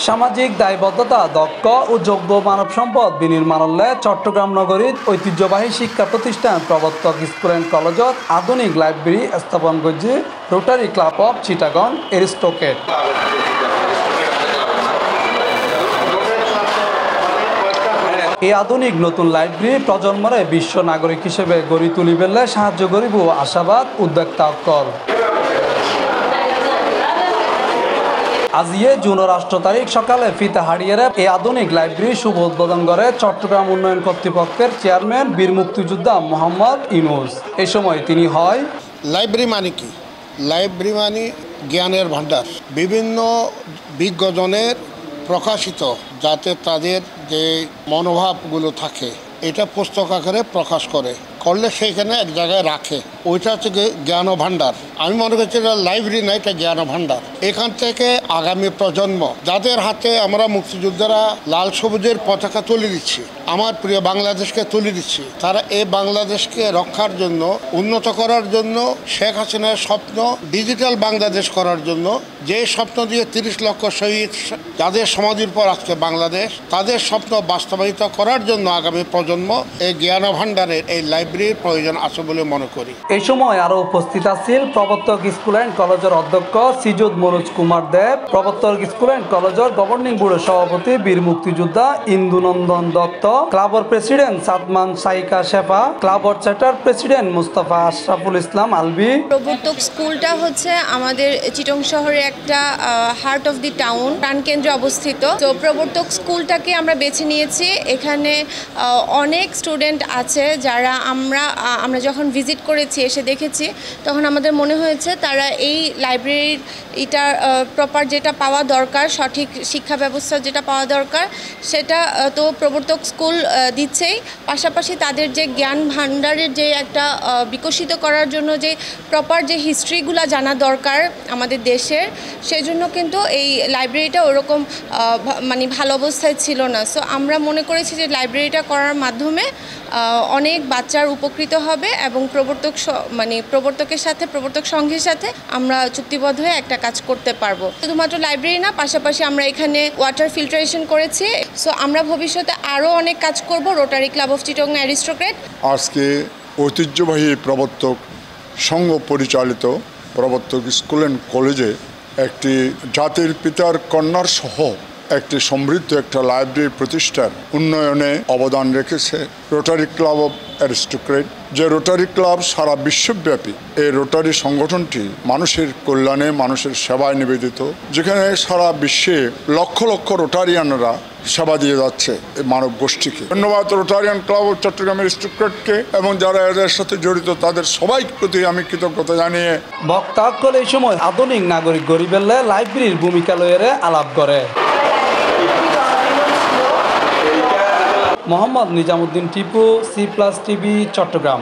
সামাজিক দায়বদ্ধতা, দক্ষ ও যোগ্য মানব সম্পদ বিনির্মাণে চট্টগ্রাম নগরীর ঐতিহ্যবাহী শিক্ষা প্রতিষ্ঠান প্রবর্তক স্কুল অ্যান্ড কলেজত আধুনিক লাইব্রেরি স্থাপন করছে রোটারি ক্লাব অফ চিটাগং এরিস্টোক্রেট। এই আধুনিক নতুন লাইব্রেরি প্রজন্মরে বিশ্ব নাগরিক হিসেবে গড়ি তুলিবেলে সাহায্য করিব আশাবাদ উদ্যোক্তা অকল। আজিয়ে জুন 18 তারিখ সকালে ফিতা হারিয়ে এই আধুনিক লাইব্রেরি শুভ উদ্বোধন করে চট্টগ্রাম উন্নয়ন কর্তৃপক্ষের চেয়ারম্যান বীর মুক্তিযোদ্ধা মোহাম্মদ ইউনুস। এই সময় তিনি হয় লাইব্রেরি মানে কি? লাইব্রেরি মানে জ্ঞানের ভাণ্ডার, বিভিন্ন বিজ্ঞজনের প্রকাশিত, যাতে তাদের যে মনোভাবগুলো থাকে এটা পুস্তক আকারে প্রকাশ করলে সেইখানে এক জায়গায় রাখে, ওইটা হচ্ছে জ্ঞান ভাণ্ডার। আমি মনে করছি এটা লাইব্রেরি না, এটা জ্ঞান ভাণ্ডার। এখান থেকে আগামী প্রজন্ম, যাদের হাতে আমরা মুক্তিযোদ্ধারা লাল সবুজের পতাকা তুলে দিচ্ছি, আমার প্রিয় বাংলাদেশকে তুলে দিচ্ছি, তারা এই বাংলাদেশকে রক্ষার জন্য, উন্নত করার জন্য, শেখ হাসিনার স্বপ্ন ডিজিটাল বাংলাদেশ করার জন্য, যে স্বপ্ন দিয়ে 30 লক্ষ শহীদ যাদের সমাধির পর আজকে বাংলাদেশ, তাদের স্বপ্ন বাস্তবায়িত করার জন্য আগামী প্রজন্ম এই জ্ঞান ভাণ্ডারের এই লাইব্রেরির প্রয়োজন আছে বলে মনে করি। এই সময় আরো উপস্থিত আছেন প্রবর্তক স্কুল অ্যান্ড কলেজের অধ্যক্ষ শ্রীযুত মনোজ কুমার দেব, প্রবর্তক স্কুল অ্যান্ড কলেজের গভর্নিং বোর্ডের সভাপতি বীর মুক্তিযোদ্ধা ইন্দুনন্দন দত্ত, ক্লাবর প্রেসিডেন্ট সাদমান সাইকা শেফা, ক্লাবর চ্যাটার প্রেসিডেন্ট মুস্তাফা আশরাফুল ইসলাম আলবি। প্রবর্তক স্কুলটা হচ্ছে আমাদের চিটং শহরে একটা হার্ট অফ দি টাউন, প্রাণকেন্দ্রে অবস্থিত। তো প্রবর্তক স্কুলটাকে আমরা বেছে নিয়েছি। এখানে অনেক স্টুডেন্ট আছে যারা আমরা যখন ভিজিট করেছি, এসে দেখেছি, তখন আমাদের মনে হয়েছে তারা এই লাইব্রেরির এটার প্রপার যেটা পাওয়া দরকার, সঠিক শিক্ষা ব্যবস্থা যেটা পাওয়া দরকার, সেটা তো প্রবর্তক স্কুল দিচ্ছেই। পাশাপাশি তাদের যে জ্ঞান ভাণ্ডারের যে একটা বিকশিত করার জন্য যে প্রপার যে হিস্ট্রিগুলো জানা দরকার আমাদের দেশের, সেই জন্য কিন্তু এই লাইব্রেরিটা ওরকম মানে ভালো অবস্থায় ছিল না। সো আমরা মনে করেছি যে লাইব্রেরিটা করার মাধ্যমে অনেক বাচ্চার উপকৃত হবে এবং প্রবর্তকের সাথে, প্রবর্তক সংঘের সাথে আমরা চুক্তিবদ্ধ হয়ে একটা কাজ করতে পারবো। শুধুমাত্র লাইব্রেরি না, পাশাপাশি আমরা এখানে ওয়াটার ফিল্টারেশন করেছি। সো আমরা ভবিষ্যতে আরও অনেক কাজ করব রোটারি ক্লাব অফ চিটাগং এরিস্টোক্রেট। আজকে ঐতিহ্যবাহী প্রবর্তক সংঘ পরিচালিত প্রবর্তক স্কুল অ্যান্ড কলেজে একটি জাতির পিতার কন্যার সহ একটি সমৃদ্ধ একটা লাইব্রেরি প্রতিষ্ঠার উন্নয়নে অবদান রেখেছে রোটারি ক্লাব অফ এরিস্টোক্রেট। যে রোটারি ক্লাব সারা বিশ্বব্যাপী, এই রোটারি সংগঠনটি মানুষের কল্যাণে, মানুষের সেবায় নিবেদিত, যেখানে সারা বিশ্বে লক্ষ লক্ষ রোটারিয়ানরা সেবা দিয়ে যাচ্ছে এই মানব গোষ্ঠীকে। ধন্যবাদ রোটারিয়ান ক্লাব অফ চট্টগ্রাম এরিস্টোক্রেটকে এবং যারা এদের সাথে জড়িত তাদের সবাই প্রতি আমি কৃতজ্ঞতা জানিয়ে বক্তাকল এই সময় আধুনিক নাগরিক গরিবেলে লাইব্রেরির ভূমিকা লয়ে আলাপ করে। Mohammad Nizamuddin Tipu, C+ TV, Chittagong.